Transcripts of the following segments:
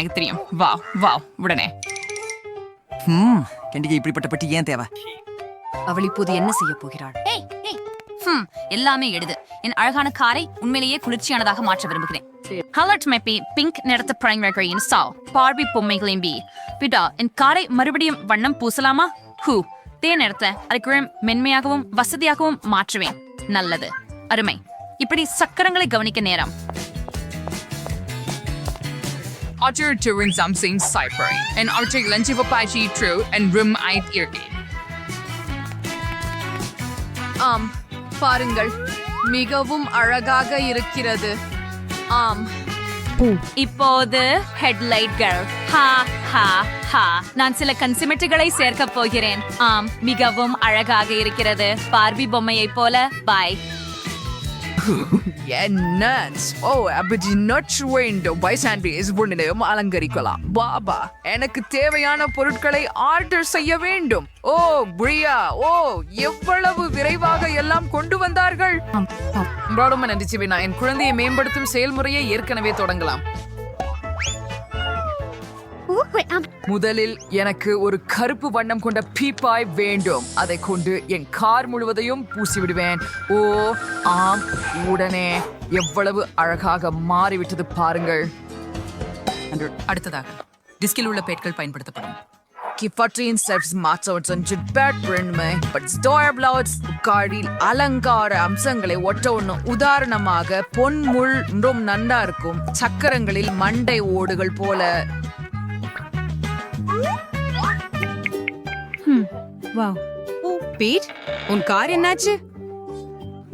எனக்கு தெரியும். வா வா உடனே. கண்டிகை இப்படிப்பட்ட பெட்டி ஏன் தேவை? அவள் இப்போது என்ன செய்ய போகிறாள்? எல்லாமே எழுது. என் அழகான காரை உண்மையிலேயே குளிர்ச்சியானதாக மாற்ற விரும்புகிறேன். கலர்ட் மைப்பி பிங்க் நிறத்த பிரைமரியின் சாவ் பார்பி பொம்மைகளின் பி பிடா என் காரை மறுபடியும் வண்ணம் பூசலாமா? தே நிறத்த அதுக்கு மென்மையாகவும் வசதியாகவும் மாற்றுவேன். நல்லது, அருமை. இப்படி சக்கரங்களை கவனிக்க நேரம். Otter doing something cyber and Otter lunch of Apache true and room eyed eargate. பாருங்கள், மிகவும் அழகாக இருக்கிறது. இப்போது ஹெட்லைட்கள். ஹா ஹா ஹா. நான் சில கன்சிமெட்டுகளை சேர்க்க போகிறேன். மிகவும் அழகாக இருக்கிறது. பார்பி பொம்மையை போல. பாய். அப்படி வேண்டும் பைசாண்டிஸ் பொண்ணினையும் அலங்கரிக்கலாம். பாபா, எனக்கு தேவையான பொருட்களை ஆர்டர் செய்ய வேண்டும். ஓ பிரியா, ஓ எவ்வளவு விரைவாக எல்லாம் கொண்டு வந்தார்கள். ரொம்ப நன்றி சிவினா. என் குழந்தையை மேம்படுத்தும் செயல்முறையை ஏற்கனவே தொடங்கலாம். முதலில் எனக்கு ஒரு கருப்பு வண்ணம் கொண்ட பீப்பாய் வேண்டும். அதை கொண்டு என் கார் முழுவதையும் பூசி விடுவேன். ஓ ஆம், உடனே எவ்வளவு அழகாக மாறிவிட்டது பாருங்கள். அடுத்ததாக டிஸ்கில் உள்ள பேட்கள் பயன்படுத்தப்படும். அலங்கார அம்சங்களை ஒட்ட ஒண்ணு. உதாரணமாக பொன்முள் நன்றா இருக்கும். சக்கரங்களில் மண்டை ஓடுகள் போல. பீட், உன் கார் என்னாச்சு?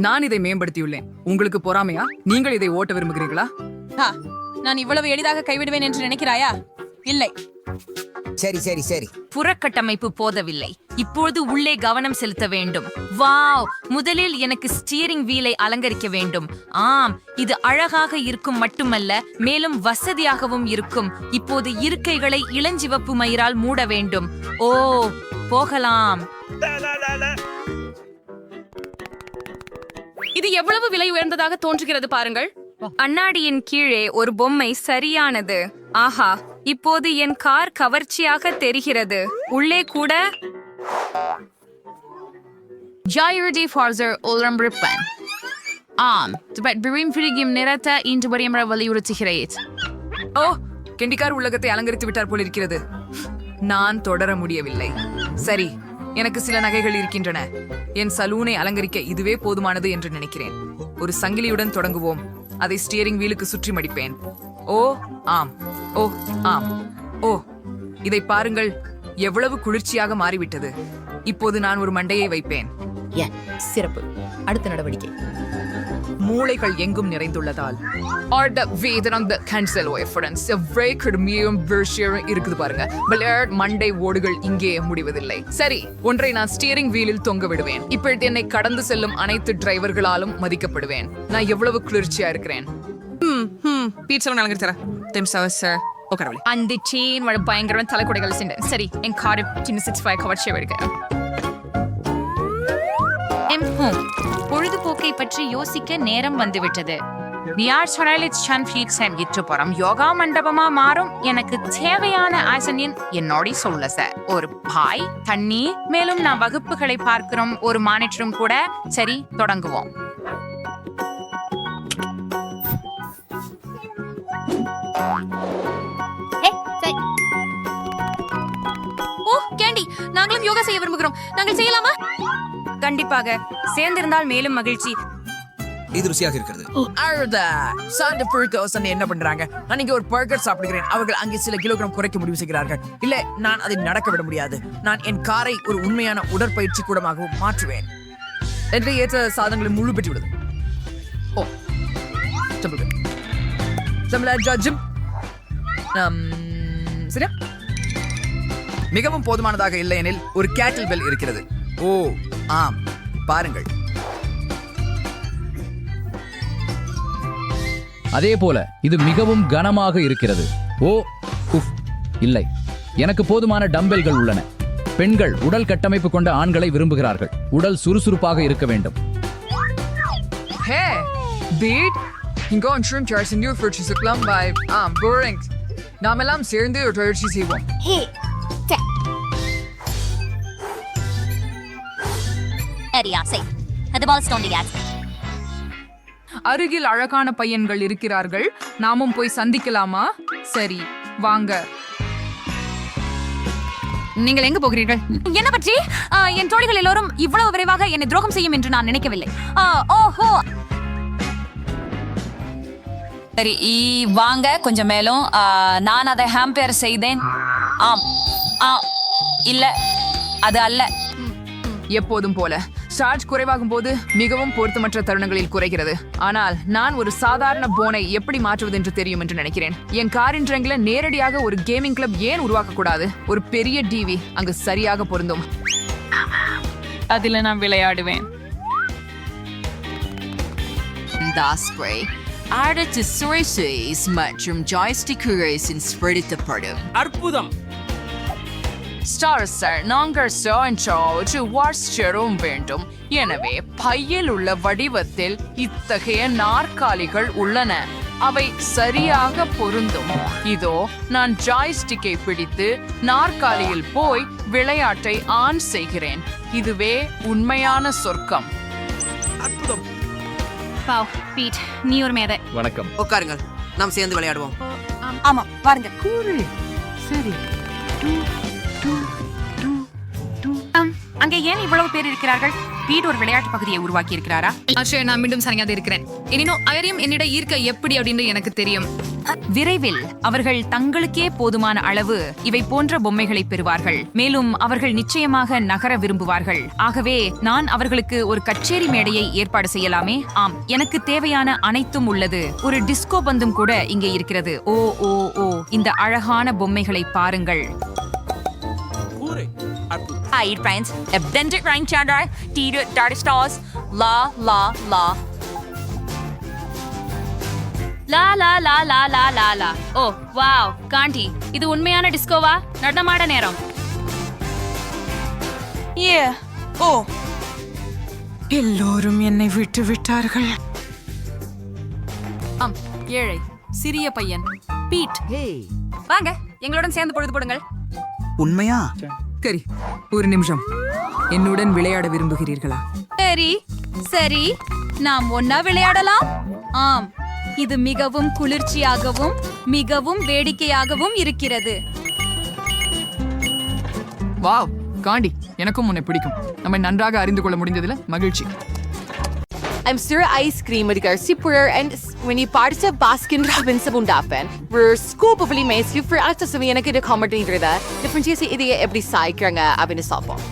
நான் இதை மேம்படுத்தியுள்ளேன். உங்களுக்கு பொறாமையா? நீங்கள் இதை ஓட்ட விரும்புகிறீர்களா? நான் இவ்வளவு எளிதாக கைவிடுவேன் என்று நினைக்கிறாயா? இல்லை. சரி சரி சரி. புறக்கட்டமைப்பு போதவில்லை. இப்பொழுது உள்ளே கவனம் செலுத்த வேண்டும். வாவ், முதலில் எனக்கு ஸ்டீரிங் வீலை அலங்கரிக்க வேண்டும். இது அழகாக இருக்கும் மட்டுமல்ல, மேலும் வசதியாகவும் இருக்கும். இப்போது இருக்கைகளை இளஞ்சிவப்பு மயிரால் மூட வேண்டும். ஓ, போகலாம். இது எவ்வளவு விலை உயர்ந்ததாக தோன்றுகிறது பாருங்கள். அண்ணாடியின் கீழே ஒரு பொம்மை சரியானது. ஆஹா, இப்போது என் கார் கவர்ச்சியாக தெரிகிறது. உள்ளே கூட ஜாயுடி ஃபார்சர் உலரம் ரிப்பன். நிறத்த இன்று வரையமர வலியுறுத்துகிறேன். ஓ, கெண்டிக்கார் உலகத்தை அலங்கரித்து விட்டார் போல் இருக்கிறது. நான் தொடர முடியவில்லை. சரி, எனக்கு சில நகைகள் இருக்கின்றன. என் சலூனை அலங்கரிக்க இதுவே போதுமானது என்று நினைக்கிறேன். ஒரு சங்கிலியுடன் தொடங்குவோம். அதை ஸ்டியரிங் வீலுக்கு சுற்றி மடிப்பேன். ஓ ஆம், ஓ ஆம், ஓ இதை பாருங்கள், எவ்வளவு குளிர்ச்சியாக மாறிவிட்டது. இப்போது நான் ஒரு மண்டையை வைப்பேன். சிறப்பு. அடுத்த நடவடிக்கை. மூளைகள் எங்கும் நிறைந்துள்ளதால் இருக்குது பாருங்க. மண்டை ஓடுகள் இங்கே முடிவதில்லை. சரி, ஒன்றை நான் ஸ்டியரிங் வீலில் தொங்க விடுவேன். இப்பொழுது என்னை கடந்து செல்லும் அனைத்து டிரைவர்களாலும் மதிக்கப்படுவேன். நான் எவ்வளவு குளிர்ச்சியா இருக்கிறேன். அந்த செயின் பயங்கரமான தலைக்குடைகள் சென்று. சரி, என் கார் கவர்ச்சியை எடுக்க. பொழுதுபோக்கை பற்றி யோசிக்க நேரம் வந்துவிட்டது. யோகா மண்டபமா மாறும். எனக்கு தேவையான ஆசனின் என்னோட சொல்ல சார். ஒரு பாய், தண்ணி, மேலும் நான் வகுப்புகளை பார்க்கிறோம். ஒரு மானிட்டரும் கூட. சரி, தொடங்குவோம். ஓ கேண்டி, நாங்களும் யோகா செய்ய விரும்புகிறோம். நாங்கள் செய்யலாமா? கண்டிப்பாக. சேர்ந்திருந்தால் மேலும் மகிழ்ச்சி. இது ருசியாக இருக்கிறது. என்ன பண்றாங்க? நான் இங்க ஒரு பர்கர் சாப்பிடுகிறேன். அவர்கள் அங்கே சில கிலோகிராம் குறைக்க முடிவு செய்கிறார்கள். இல்ல, நான் அதை நடக்க விட முடியாது. நான் என் காரை ஒரு உண்மையான உடற்பயிற்சி கூடமாகவும் மாற்றுவேன். என்று ஏற்ற சாதனங்களை முழு பெற்று விடுது. ஓ சரியா? மிகவும் போதுமானதாக இல்லை எனில் ஒரு கேட்டில் பெல் இருக்கிறது. ஓ ஆம், பாருங்கள். அதே போல இது மிகவும் கனமாக இருக்கிறது. ஓ இல்லை, எனக்கு போதுமான டம்பெல்கள் உள்ளன. பெண்கள் உடல் கட்டமைப்பு கொண்ட ஆண்களை விரும்புகிறார்கள். உடல் சுறுசுறுப்பாக இருக்க வேண்டும். Hey, Beat, you can go on shrimp charts and new fruits to clumb by boring. நாமெல்லாம் சேர்ந்து ஒரு பயிற்சி செய்வோம். அருகில் அழகான பையன்கள் இருக்கிறார்கள். நாமும் போய் சந்திக்கலாமா? சரி, வாங்க. நீங்கள் எங்க போகிறீர்கள்? என்ன பற்றி? என் தோழிகள் எல்லோரும் இவ்வளவு விரைவாக என்னை துரோகம் செய்யும் என்று நான் நினைக்கவில்லை. ஓஹோ, சரி, வாங்க கொஞ்சம் மேலும். நான் அதை ஹாம்பேர் செய்தேன். ஆம், இல்ல, அது அல்ல. எப்போதும் போல சார்ஜ் குறைவாகும் போது மிகவும் பொருத்தமற்ற தருணங்களில் குறைகிறது. ஆனால் நான் ஒரு சாதாரண போனை எப்படி மாற்றுவது என்று தெரியும் என்று நினைக்கிறேன். என் காரின் ட்ரங்கில நேரடியாக ஒரு கேமிங் கிளப் ஏன் உருவாக்க கூடாது? ஒரு பெரிய டிவி அங்கு சரியாக பொருந்தும். அதில் நான் விளையாடுவேன். அடுத்து சுரேஷ் மற்றும் ஜாய்ஸ்டிக் ரேஸின் ஸ்பிரிட்டப்படும். அற்புதம். ஸ்டார் நாங்கள் வாட்சரும் வேண்டும். எனவே பையில் உள்ள வடிவத்தில் இத்தகைய நாற்காலிகள் உள்ளன. அவை சரியாக பொருந்தும். இதோ நான் ஜாய்ஸ்டிக்கை பிடித்து நாற்காலியில் போய் விளையாட்டை ஆன் செய்கிறேன். இதுவே உண்மையான சொர்க்கம். அற்புதம். பாவ், பீட், நீ ஒரு மேதை. வணக்கம். உட்காருங்கள், நாம் சேர்ந்து விளையாடுவோம். ஆமா, வாருங்க. அங்கே ஏன் இவ்வளவு பேர் இருக்கிறார்கள்? பீட் ஒரு விளையாட்டு பகுதியை உருவாக்கி இருக்கிறாரா? அக்ஷய், நான் மீண்டும் சரியாக இருக்கிறேன். எனினும் அவரையும் என்னிட ஈர்க்க எப்படி அப்படின்னு எனக்கு தெரியும். விரைவில் அவர்கள் தங்களுக்கே போதுமான அளவு இவை போன்ற பொம்மைகளை பெறுவார்கள். மேலும் அவர்கள் நிச்சயமாக நகர விரும்புவார்கள். ஆகவே நான் அவர்களுக்கு ஒரு கச்சேரி மேடையை ஏற்பாடு செய்யலாமே? ஆம், எனக்கு தேவையான அனைத்தும் உள்ளது. ஒரு டிஸ்கோ பந்தும் கூட இங்கே இருக்கிறது. ஓ ஓ ஓ, இந்த அழகான பொம்மைகளை பாருங்கள். Hi friends, abundant rank chandra, Tito Dark Stars, la la la. La la la la la la la. Oh, wow, காண்டி, இது உண்மையான டிஸ்கோவா? நடனமாட நேரம். எல்லோரும் என்னை விட்டு விட்டார்கள். ஏழை சிறிய பையன் பீட். வாங்க, எங்களுடன் சேர்ந்து பொழுது போடுங்கள். உண்மையா? சரி, ஒரு நிமிஷம். என்னுடன் விளையாட விரும்புகிறீர்களா? சரி சரி, நாம் ஒன்னா விளையாடலாம். ஆம், இது மிகவும் குளிர்ச்சியாகவும் மிகவும் வேடிக்கையாகவும் இருக்கிறது. வாவ், காண்டி, எனக்கும் உன்னை பிடிக்கும். நம்மை நன்றாக அறிந்து கொள்ள முடிந்ததில் மகிழ்ச்சி. I'm Sir Ice Cream with Garcia Pura and when you part of Baskin Robbins sa bundapan, we're scoop of limes you for us to me எனக்கு accommodateறதா differentiate இதையே எப்படி சாய்க்கறாங்க அப்படின்னு சாப்போம்.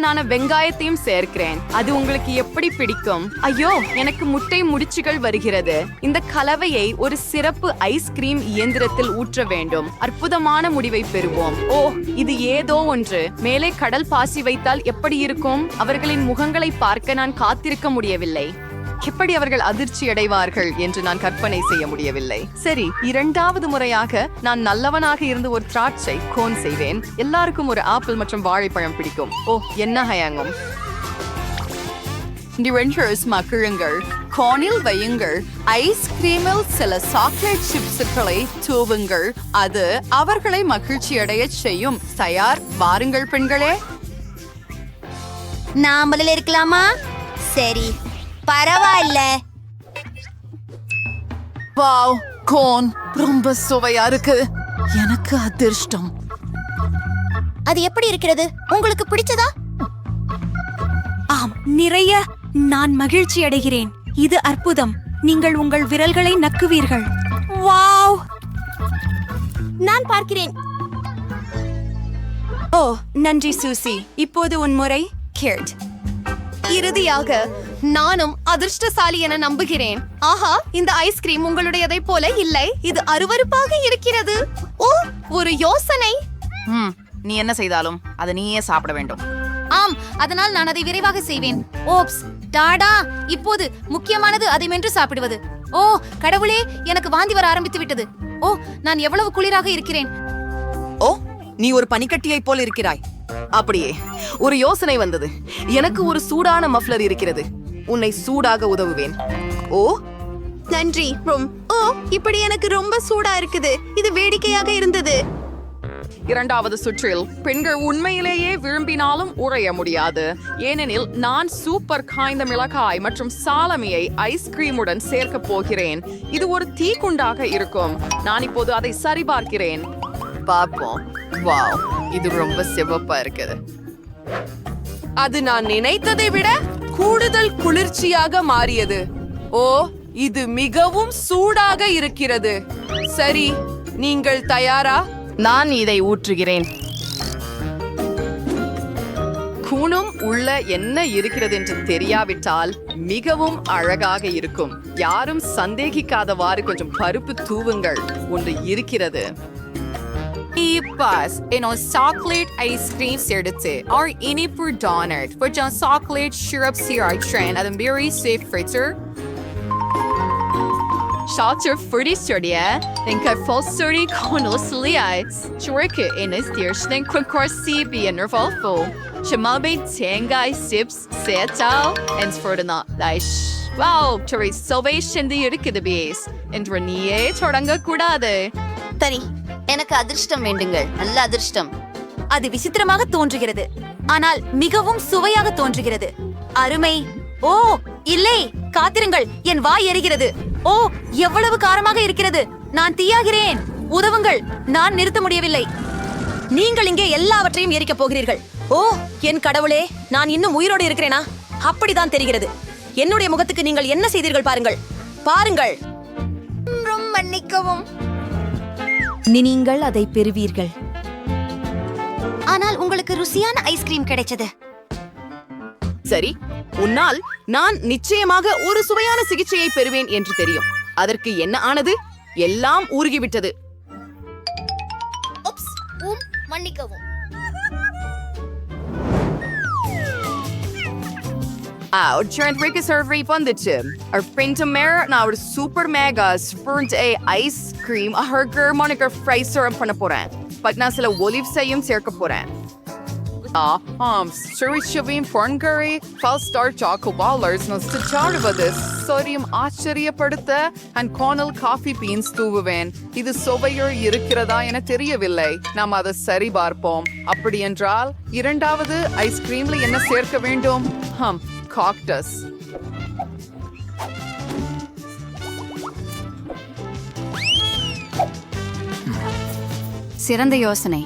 நான் வெங்காயத்தையும் சேர்க்கிறேன். அது உங்களுக்கு எப்படி பிடிக்கும்? ஐயோ, எனக்கு முட்டை முடிச்சுகள் வருகிறது. இந்த கலவையை ஒரு சிறப்பு ஐஸ்கிரீம் இயந்திரத்தில் ஊற்ற வேண்டும். அற்புதமான முடிவை பெறுவோம். ஓ, இது ஏதோ ஒன்று. மேலே கடல் பாசி வைத்தால் எப்படி இருக்கும்? அவர்களின் முகங்களை பார்க்க நான் காத்திருக்க முடியவில்லை. எப்படி அவர்கள் அதிர்ச்சி அடைவார்கள் என்று நான் கற்பனை செய்ய முடியவில்லை. சரி, இரண்டாவது முறையாக நான் நல்லவனாக இருந்து ஒரு திராட்சை கோன் செய்வேன். எல்லாருக்கும் ஒரு ஆப்பிள் மற்றும் வாழைப்பழம் பிடிக்கும். ஓ, என்ன ஹயாங்கும். மக்கிழுங்கள், கோனில் வையுங்கள், ஐஸ்கிரீமில் சில சாக்லேட் சிப்ஸ்களை தூவுங்கள். அது அவர்களை மகிழ்ச்சி அடைய செய்யும். தயார்? வாருங்கள் பெண்களே. நான் முதல்ல இருக்கலாமா? சரி, பரவாயில்ல. வாவ், கோன் ரொம்ப சுவையா இருக்கு. எனக்கு அதிர்ஷ்டம். அது எப்படி இருக்கிறது? உங்களுக்கு பிடிச்சதா? ஆம், நிறைய. நான் மகிழ்ச்சி அடைகிறேன். இது அற்புதம். நீங்கள் உங்கள் விரல்களை நக்குவீர்கள். வாவ், நான் பார்க்கிறேன். ஓ, நன்றி சூசி. இப்போது உன் முறை. கேட். இறுதியாக நானும் அதிர்ஷ்டசாலி என நம்புகிறேன். ஆஹா, இந்த ஐஸ்கிரீம் உங்களுடையதை போல இல்லை. இது அருவருப்பாக இருக்கிறது. ஓ, ஒரு யோசனை. நீ என்ன செய்தாலும் அதை நீயே சாப்பிட வேண்டும். ஆம், அதனால் நான் அதை விரைவாக செய்வேன். ஓப்ஸ், டாடா. இப்போது முக்கியமானது அதை மென்று சாப்பிடுவது. ஓ கடவுளே, எனக்கு வாந்தி வர ஆரம்பித்து விட்டது. ஓ, நான் எவ்வளவு குளிராக இருக்கிறேன். ஓ, நீ ஒரு பனிக்கட்டியை போல் இருக்கிறாய். அப்படியே ஒரு யோசனை வந்தது. எனக்கு ஒரு சூடான மஃப்ளர் இருக்கிறது. உன்னை சூடாக உதவுவேன். ஓ, நன்றி ரொம். ஓ, இப்படி எனக்கு ரொம்ப சூடா இருக்குது. இது வேடிக்கையாக இருந்தது. இரண்டாவது சுற்றில் பெண்கள் உண்மையிலேயே விரும்பினாலும் உறைய முடியாது, ஏனெனில் நான் சூப்பர் காய்ந்த மிளகாய் மற்றும் சாலமியை ஐஸ்கிரீமுடன் சேர்க்க போகிறேன். இது ஒரு தீக்குண்டாக இருக்கும். நான் இப்போது அதை சரிபார்க்கிறேன். பார்ப்போம். வாவ், இது ரொம்ப சிவப்பா இருக்குது. அது நான் நினைத்ததை விட கூடுதல் குளிர்ச்சியாக மாறியது. ஓ, இது மிகவும் சூடாக இருக்கிறது. சரி, நீங்கள் தயாரா? நான் இதை ஊற்றுகிறேன். கூனும் உள்ள என்ன இருக்கிறது என்று தெரியாவிட்டால் மிகவும் அழகாக இருக்கும். யாரும் சந்தேகிக்காதவாறு கொஞ்சம் பருப்பு தூவுங்கள். ஒன்று இருக்கிறது. Ipas, chocolate ice cream சேர்த்து or இனிப்பு donut கொஞ்சம் chocolate syrup sriracha and berry safe fritter. Salter fruity studia, den kan volstori konolsliais. Churke in is diersning kwankorsi be in revolvo. Shamabe tangai sips setal and for the not lish. Wow, Tori salvation the irikida base. And Renie toranga kudade. சரி, எனக்கு அதிர்ஷ்டம் வேண்டுங்கள். நல்ல அதிர்ஷ்டம். அது விசித்திரமாக தோன்றுகிறது, ஆனால் மிகவும் சுவையாக தோன்றுகிறது. அருமை. ஓ இல்லை, காத்திருங்கள், என் வாய் எரிகிறது. ஓ, எவ்வளவு காரமாக இருக்கிறது. நான் தீயாகிறேன். உதவுங்கள், நான் நிறுத்த முடியவில்லை. நீங்கள் இங்கே எல்லாவற்றையும் எரிக்கப் போகிறீர்கள். ஓ என் கடவுளே, நான் இன்னும் உயிரோடு இருக்கிறேனா? அப்படிதான் தெரிகிறது. என்னுடைய முகத்துக்கு நீங்கள் என்ன செய்தீர்கள் பாருங்கள். பாருங்கள். மன்னிக்கவும். நீங்கள் அதை பெறுவீர்கள். ஆனால் உங்களுக்கு ருசியான ஐஸ்கிரீம் கிடைச்சது. சரி, உன்னால் நான் நிச்சயமாக ஒரு சுவையான சிகிச்சையை பெறுவேன் என்று தெரியும். அதற்கு என்ன ஆனது? எல்லாம் ஊறுகிவிட்டது. மன்னிக்கவும். Trent survey வந்துச்சு. Our friend Tamara நான் ஒரு சூப்பர் மேகா ஸ்பூர்ண்ட் ஐஸ் கிரீம் ஹர்கர் மானிகர் ஃப்ரை சர்வ் பண்ண போறேன். பட் நான் சில ஒலிவ்ஸையும் சேர்க்க போறேன். Srirachaவையும் பொன்கரை ஃபால் ஸ்டார் சாக்கோ பாலர்ஸ் நொஸ்டாடுவது சோடியம் ஆச்சரியப்படுத்த அண்ட் கார்னல் காஃபி பீன்ஸ் தூவுவேன். இது சுவையோடு இருக்கிறதா என தெரியவில்லை. நாம் அதை சரி பார்ப்போம். அப்படி என்றால் இரண்டாவது ஐஸ்கிரீம்ல என்ன சேர்க்க வேண்டும்? காக்டஸ். சிறந்த யோசனை.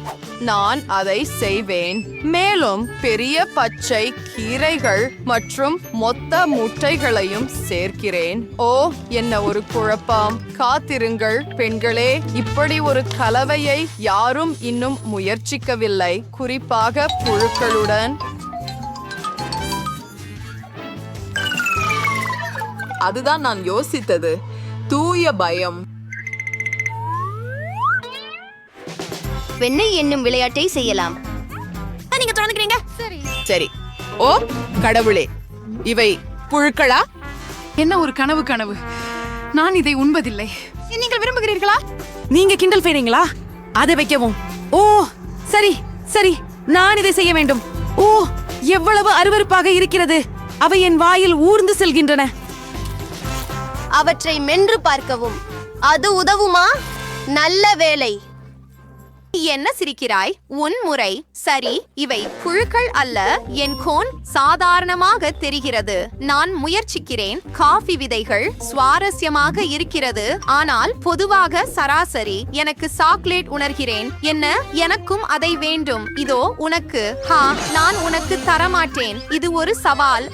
நான் அதை செய்வேன். மேலும் பெரிய பச்சை கீரைகள் மற்றும் மொத்த முட்டைகளையும் சேர்க்கிறேன். ஓ, என்ன ஒரு குழப்பம். காத்திருங்கள் பெண்களே, இப்படி ஒரு கலவையை யாரும் இன்னும் முயற்சிக்கவில்லை, குறிப்பாக புழுக்களுடன். அதுதான் நான் யோசித்தது. தூய பயம். வெண்ணெய் என்னும் விளையாட்டை செய்யலாம். நீங்க தொடங்குறீங்க. சரி. ஓ கடவுளே, இவை புழுக்களா? என்ன ஒரு கனவு. நான் இதை உண்பதில்லை. நீங்கள் விரும்புகிறீர்களா? நீங்க கிண்டல் செய்றீங்களா? அதை வைக்கவும். ஓ சரி சரி, நான் இதை செய்ய வேண்டும். ஓ, எவ்வளவு அருவருப்பாக இருக்கிறது. அவை என் வாயில் ஊர்ந்து செல்கின்றன. அவற்றை மென்று பார்க்கவும். அது உதவுமா? நல்ல வேலை. என்ன சிரிக்கிறாய்? உன் முறை. சரி, இவை புழுக்கள் அல்ல. என் கோன் சாதாரணமாக தெரிகிறது. நான் முயற்சிக்கிறேன். காஃபி விதைகள் சுவாரஸ்யமாக இருக்கிறது, ஆனால் பொதுவாக சராசரி. எனக்கு சாக்லேட் உணர்கிறேன். என்ன? எனக்கும் அதை வேண்டும். இதோ உனக்கு. நான் உனக்கு தரமாட்டேன். இது ஒரு சவால்.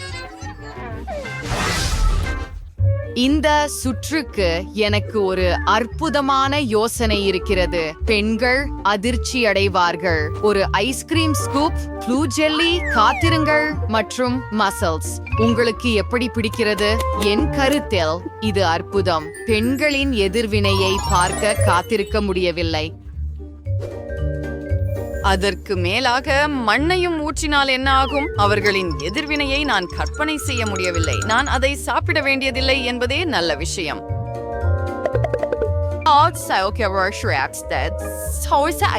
இந்த சுற்றுக்கு எனக்கு ஒரு அற்புதமான யோசனை இருக்கிறது. பெண்கள் அதிர்ச்சி அடைவார்கள். ஒரு ஐஸ்கிரீம் ஸ்கூப், ப்ளூ ஜெல்லி, காத்திருங்கள் மற்றும் மசல்ஸ். உங்களுக்கு எப்படி பிடிக்கிறது? என் கருத்தில் இது அற்புதம். பெண்களின் எதிர்வினையை பார்க்க காத்திருக்க முடியவில்லை. அதற்கு மேலாக மண்ணையும் ஊற்றினால் என்ன ஆகும்? அவர்களின் எதிர்வினையை நான் கற்பனை செய்ய முடியவில்லை. நான் அதை சாப்பிட வேண்டியதில்லை என்பதே நல்ல விஷயம்.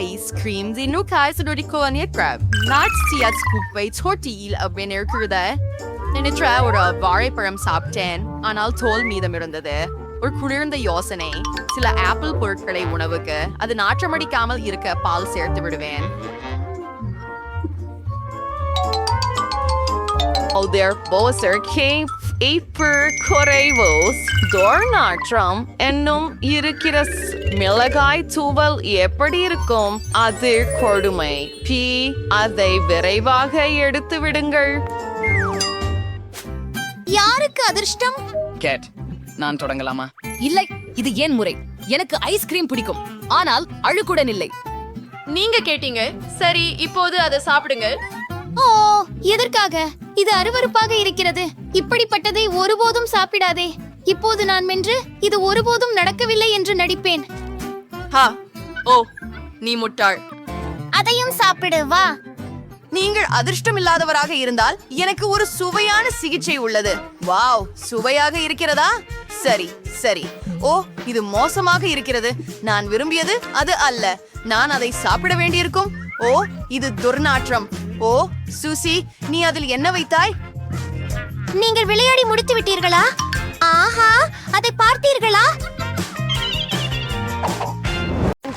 Ice cream die nu keizer door die koloniet grab. Naast die het scoop bij tortilla op binnen kurde. In het trouwer of waar ik hem sapten, aan al tol midden mirandade. ஒரு குளிர்ந்த யோசனை. சில apple பொருட்களை உணவுக்கு அது நாற்றமடிக்காமல் இருக்க பால் சேர்த்து விடுவேன். நாற்றம் என்னும் இருக்கிற மிளகாய் தூவல் எப்படி இருக்கும்? அது கொடுமை. அதை விரைவாக எடுத்து விடுங்கள். யாருக்கு அதிர்ஷ்டம்? கேட் நான் தொடங்கலாமா? இல்லை, இது ஏன் முறை? எனக்கு ஐஸ்கிரீம் பிடிக்கும், ஆனால் அழுக்குடன் இல்லை. நீங்க கேட்டீங்க, சரி, இப்போது அதை சாப்பிடுங்க. ஓ, எதற்காக? இது அருவருப்பாக இருக்கிறது. இப்படிப்பட்டதை ஒருபோதும் சாப்பிடாதே. இப்போது நான் மென்று இது ஒருபோதும் நடக்கவில்லை என்று நடிப்பேன். ஓ, நீ முட்டாள். அதையும் சாப்பிடு வா. நீங்கள் அதிர்ஷ்டம் இல்லாதவராக இருந்தால் எனக்கு ஒரு சுவையான சிகிச்சை உள்ளது. வாவ், சுவையாக இருக்கிறதா? சரி சரி. ஓ, இது மோசமாக இருக்கிறது. நான் விரும்பியது அது அல்ல. நான் அதை சாப்பிட வேண்டியிருக்கும். ஓ, இது துர்நாற்றம். ஓ, சூசி, நீ அதில் என்ன வைத்தாய்? நீங்கள் விளையாடி முடித்து விட்டீர்களா? ஆஹா, அதை பார்த்தீர்களா?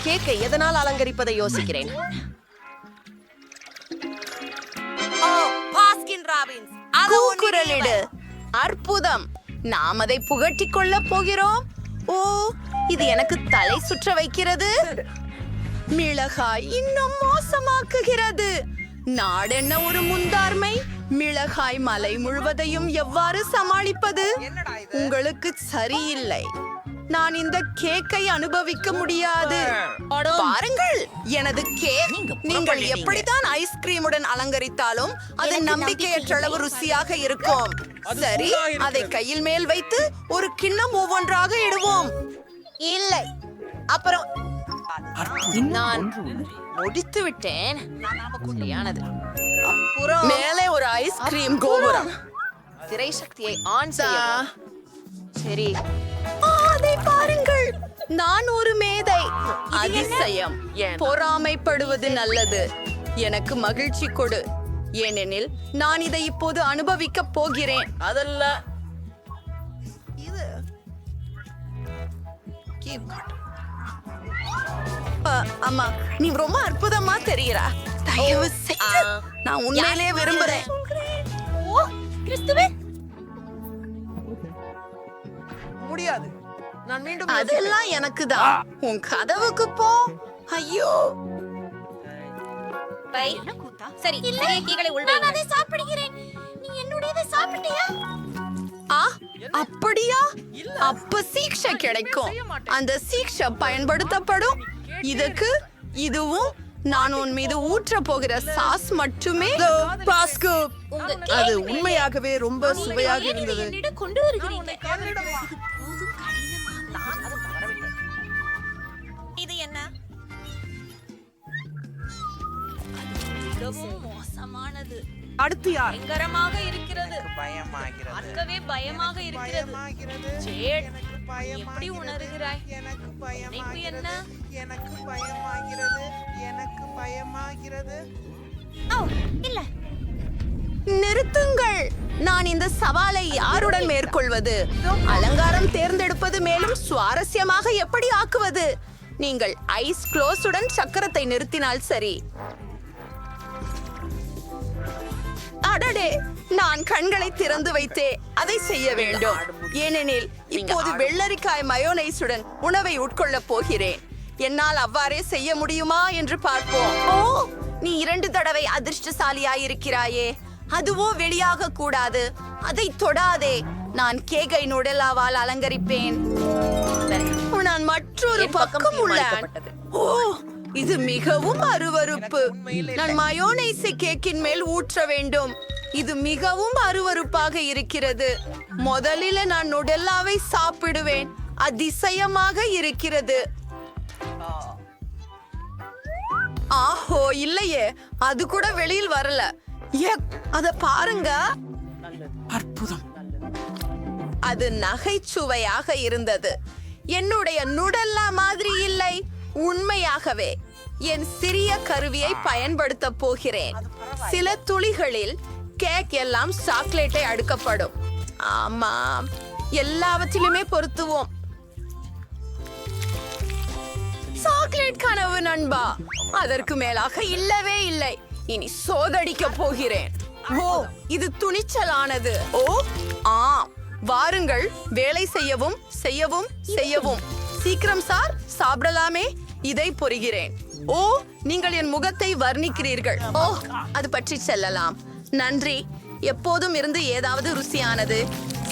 கேக்கை எதனால் அலங்கரிப்பதை யோசிக்கிறேன். கூக்குரலிடு. அற்புதம். நாம் அதை புகட்டிக் கொள்ள போகிறோம். ஓ, இது எனக்கு தலை சுற்ற வைக்கிறது. மிளகாய் இன்னும் மோசமாக்குகிறது. நாடென்ன ஒரு முந்தார்மை. மிளகாய் மலை முழுவதையும் எவ்வாறு சமாளிப்பது? உங்களுக்கு சரியில்லை. நான் இந்த கேக்கை அனுபவிக்க முடியாது. பாருங்கள், எனது கேக். நீங்கள் எப்படித்தான் ஐஸ்கிரீமுடன் அலங்கரித்தாலும் அது நம்பிக்கையற்ற அளவு ருசியாக இருக்கும். சரி, அதை கையில் மேல் வைத்து ஒரு கிண்ணம் ஒவ்வொன்றாக இடுவோம். இல்லை, அப்புறம் நான் முடித்து விட்டேன். அப்புறம் மேலே ஒரு ஐஸ்கிரீம் கோபுரம். திரை சக்தியை ஆன் செய்யவும். சரி, அதை பாருங்கள். நான் ஒரு மேதை. அதிசயம். பொறாமைப்படுவது நல்லது. எனக்கு மகிழ்ச்சி கொடு, ஏனெனில் நான் இதை இப்போது அனுபவிக்க போகிறேன். அதல்ல இது. அம்மா, நீ ரொம்ப அற்புதமா தெரிகிறா. தயவு செய்து, நான் உண்மையிலேயே விரும்புறேன். ஓ, கிறிஸ்துவே. முடியாது. நான் மீண்டும் அதெல்லாம் எனக்கு தான். உன் கதவுக்கு போ. ஐயோ, சரி, நான் அதை சாப்பிடுகிறேன். நீ என்னுடையதை சாப்பிட்டியா? அப்படியா? அப்ப சீக்ஷை கிடைக்கும். அந்த சீக்ஷை பயன்படுத்தப்படும். இதுக்கு இதுவும் நான் உன் மீது ஊற்ற போகிற சாஸ் மட்டுமே. பாஸ்கோ, அது உண்மையாகவே ரொம்ப சுவையாக இருந்தது. கொண்டு வருகிறீங்க. இது என்ன? மோசமானது. அடுத்து யார்? பயங்கரமாக இருக்கிறது. பயமாகிறது. பார்க்கவே பயமாக இருக்கிறது. ஜேட், எப்படி உணர்கிறாய்? எனக்கு நினைப்பு என்ன? எனக்கு பயமாகிறது. எனக்கு பயமாகிறது. ஓ, இல்ல. நிறுத்துங்கள். நான் இந்த சவாலை யாருடன் மேற்கொள்வது? அலங்காரம் தேர்ந்தெடுப்பது மேலும் சுவாரஸ்யமாக எப்படி ஆக்குவது? நீங்கள் ஐஸ் க்ளோஸுடன் சக்கரத்தை நிறுத்தினால் சரி. அடடே, நான் கண்களை திறந்து வைத்தே அதை செய்ய வேண்டும். ஏனெனில் இப்போது வெள்ளரிக்காய் மயோனைஸுடன் உணவை உட்கொள்ளப் போகிறேன். என்னால் அவ்வாறே செய்ய முடியுமா என்று பார்ப்போம். ஓ, நீ 2 தடவை அதிர்ஷ்டசாலியாயிருக்கிறாயே. அதுவோ வெளியாக கூடாது. அதை தொடாதே. நான் கேக்கை நுடலாவால் அலங்கரிப்பேன். நான் மற்றொரு பக்கம் உள்ளேன். ஓ, இது மிகவும் அருவருப்பு. நான் மயோனைஸை கேக்கின் மேல் ஊற்ற வேண்டும். இது மிகவும் அருவருப்பாக இருக்கிறது. முதலில் நான் நுடெல்லாவை சாப்பிடுவேன். அதிசயமாக இருக்கிறது. ஆஹோ, இல்லையே, அது கூட வெளியில் வரல. அத பாருங்க. அற்புதம். அது நகைச்சுவையாக இருந்தது. என்னுடைய நுடல்லா மாதிரி இல்லை. உண்மையாகவே என் சிறிய கருவியை பயன்படுத்த போகிறேன். சில துளிகளில் கேக் எல்லாம் சாக்லேட்டை அடுக்கப்படும். ஆமாம், எல்லாவற்றிலுமே பொருத்துவோம். சாக்லேட் கனவு நண்பா, அதற்கு மேலாக இல்லவே இல்லை. இனி சோதடிக்க போகிறேன். ஓ, இது துணிச்சலானது. ஓ ஆம், வாருங்கள், வேலை செய்யவும் செய்யவும் செய்யவும். சீக்கிரம் சார், சாப்பிடலாமே. இதை பொறுகிறேன். ஓ, நீங்கள் என் முகத்தை வர்ணிக்கிறீர்கள். ஓ, அது பற்றி செல்லலாம். நன்றி. எப்போதும் இருந்து ஏதாவது ருசியானது.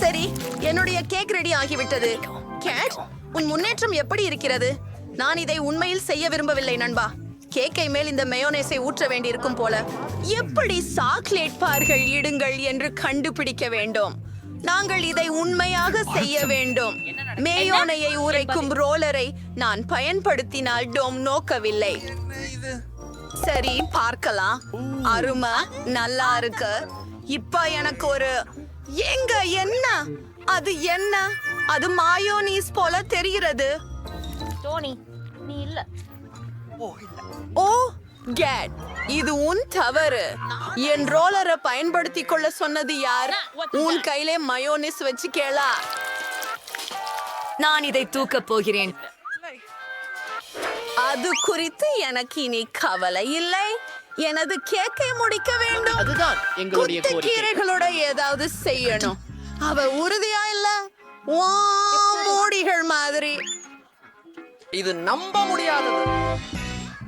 சரி, என்னுடைய கேக் ரெடி ஆகிவிட்டது. கேட், உன் முன்னேற்றம் எப்படி இருக்கிறது? நான் இதை உண்மையில் செய்ய விரும்பவில்லை நண்பா. கேக்கை மேல் இந்த மயோனேஸை ஊற்ற வேண்டியிருக்கும் போல. எப்படி சாக்லேட் பார்கள் இடுங்கள் என்று கண்டுபிடிக்க வேண்டும். நாங்கள் இதை உண்மையாக செய்ய வேண்டும். மேயோனையை உரைக்கும் ரோலரை நான் பயன்படுத்தினால் டோம் நோக்கவில்லை. சரி, பார்க்கலாம். அருமை, நல்லா இருக்கு. இப்ப எனக்கு ஒரு எங்க என்ன அது என்ன? அது மாயோனீஸ் போல தெரிகிறது. டோனி, நீ இல்ல. ஓ கேட், இது உன் தவறு. என் ரோலரை பயன்படுத்திக் கொள்ள சொன்னது யார்? உன் கையிலே மயோனிஸ் வச்சு கேளா. நான் இதை தூக்கப் போகிறேன். அது குறித்து எனக்கு இனி கவலை இல்லை. எனது கேக்கை முடிக்க வேண்டும். அதுதான் எங்களுடைய கோரிக்கை. கீரைகளோட ஏதாவது செய்யணும். அவ உறுதியா இல்ல. மூடிகள் மாதிரி. இது நம்ப முடியாதது.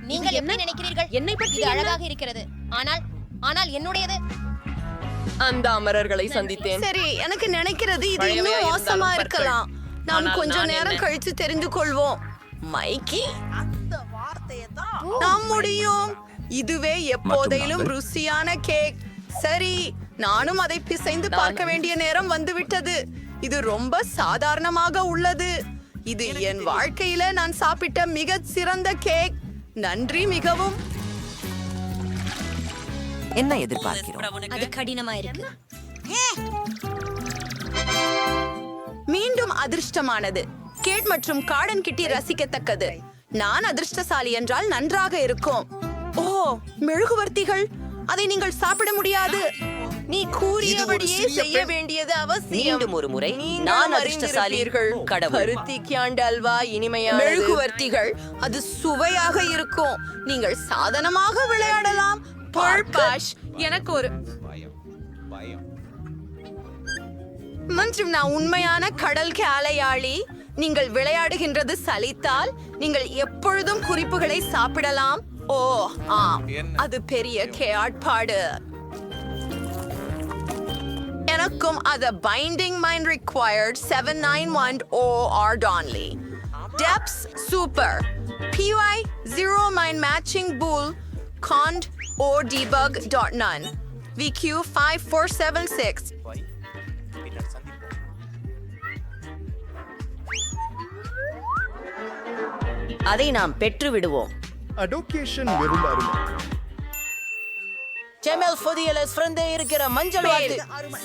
நீங்கள் எப்படி நினைக்கிறீர்கள்? என்னை பற்றி இது அழகாக இருக்கிறது. ஆனால் என்னுடையது. அந்த அமரர்களை சந்தித்தேன். சரி, எனக்கு நினைக்கிறது இது இன்னும் மோசமா இருக்கலாம். நாம் கொஞ்ச நேரம் கழிச்சு தெரிந்து கொள்வோம். மைக்கி, நாம் முடியும். இதுவே எப்போதையிலும் ருசியான கேக். சரி, நானும் அதை பிசைந்து பார்க்க வேண்டிய நேரம் வந்துவிட்டது. இது ரொம்ப சாதாரணமாக உள்ளது. இது என் வாழ்க்கையில நான் சாப்பிட்ட மிக சிறந்த கேக். நன்றி மிகவும். என்ன எதிர்பார்க்கிறோம்? அது கடினமா இருக்கு. மீண்டும் அதிர்ஷ்டமானது. கேட் மற்றும் கார்டன் கிட்டி ரசிக்கத்தக்கது. நான் அதிர்ஷ்டசாலி என்றால் நன்றாக இருக்கும். ஓ, மெழுகுவர்த்திகள், அதை நீங்கள் சாப்பிட முடியாது. நீ கூறியபடியே செய்ய வேண்டியது அவசியம். மீண்டும் ஒரு முறை நான் அதிர்ஷ்டசாலி. கடவுள். பருத்தி கியாண்ட் அல்வா இனிமையான மெழுகுவர்த்திகள், அது சுவையாக இருக்கும். நீங்கள் சாதனமாக விளையாடலாம். பர்பாஷ், எனக்கு ஒரு மற்றும் நான் உண்மையான கடல் காளையாளி. நீங்கள் விளையாடுகின்றது சலித்தால் நீங்கள் எப்பொழுதும் குறிப்புகளை சாப்பிடலாம். ஓ ஆம், அது பெரிய கேட்பாடு. எனக்கும் அது binding mind required 791 OR Donley. Depths super. PY 0 mind matching bull cond or debug dot none. VQ 5476. அதை நாம் பெற்று விடுவோம். அடோகேஷன் வெறும் அருமை. ஜெமல் ஃபோதியலஸ் ஃப்ரெண்டே இருக்கிற மஞ்சள் வாத்து.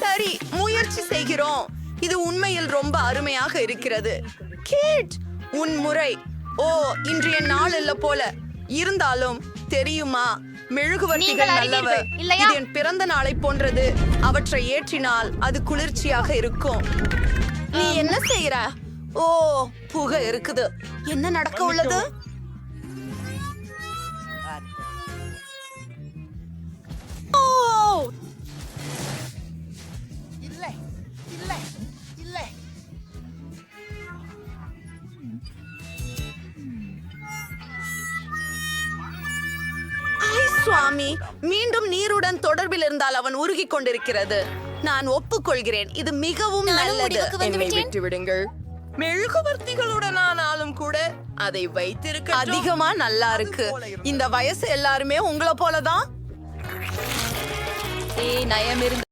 சரி, முயற்சி செய்கிறோம். இது உண்மையில் ரொம்ப அருமையாக இருக்கிறது. கேட், உன் முறை. ஓ, இன்றைய நாள் இல்ல போல இருந்தாலும் தெரியுமா, மெழுகுவர்த்திகள் நல்லவ. இது என் பிறந்த நாளை போன்றது. அவற்றை ஏற்றினால் அது குளிர்ச்சியாக இருக்கும். நீ என்ன செய்யற? ஓ, புகை இருக்குது. என்ன நடக்க உள்ளது? ஓ, இல்லை இல்லை இல்லை. ஐ சுவாமி, மீண்டும் நீருடன் தொடர்பில் இருந்தால் அவன் உருகிக் கொண்டிருக்கிறது. நான் ஒப்புக்கொள்கிறேன், இது மிகவும் நல்லது. என்னை விட்டு விடுங்கள். மெழுகுவர்த்திகளுடன் ஆனாலும் கூட அதை வைத்திருக்க அதிகமா நல்லா இருக்கு. இந்த வயசு எல்லாருமே உங்களை போலதான். நயம் இருந்து